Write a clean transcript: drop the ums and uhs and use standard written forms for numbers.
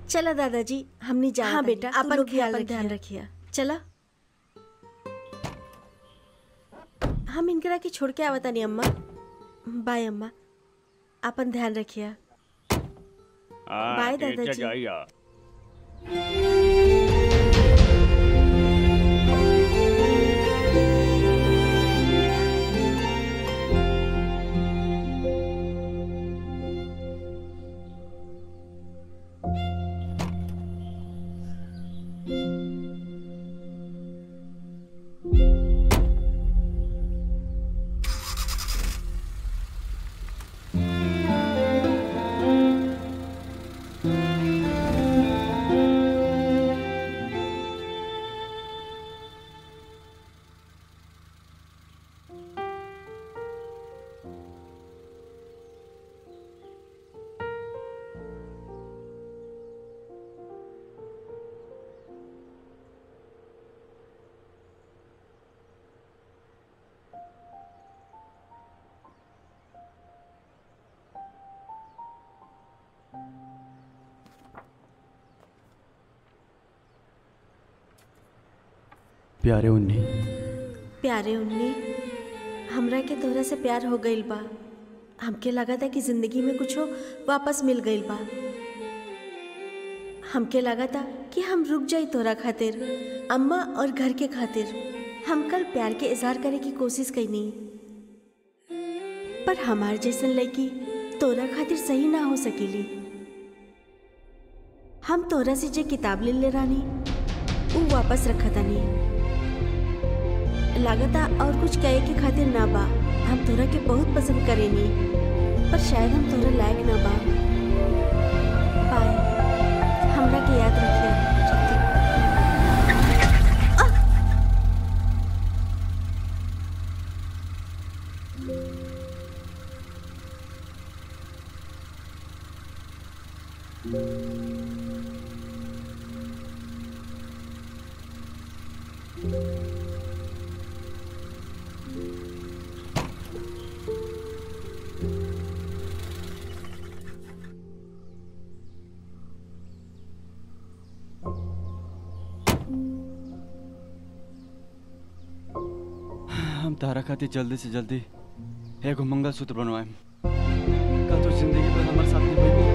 चला दादाजी हमने जा। हाँ बेटा, अपन ध्यान रखिए। चला हम इनकरा के छोड़ के आवता नहीं अम्मा। बाय अम्मा, अपन ध्यान रखिए। बाय दादाजी। प्यारे उन्नी, प्यारे उन्नी, हमरा के तोहरा से प्यार हो गइल बा। हमके लगा था कि जिंदगी में कुछ वापस मिल गइल बा। हमके लगा था कि हम रुक जाई तोरा खातिर, अम्मा और घर के खातिर। हम कल प्यार के इजहार करे की कोशिश कईनी, पर हमार जैसन लड़की तोरा खातिर सही ना हो सकेली। हम तोरा से जे किताब ले रानी वो वापस रखा था नहीं लागता और कुछ कहे के खातिर ना बा। हम तोरा के बहुत पसंद करेनी, पर शायद हम तोरा लायक ना बा। बाय, हमरा के याद रखिए। हम तारा खातिर जल्दी से जल्दी एगो मंगलसूत्र बनवाएम। का तो जिंदगी भर हमारे साथ निभाई।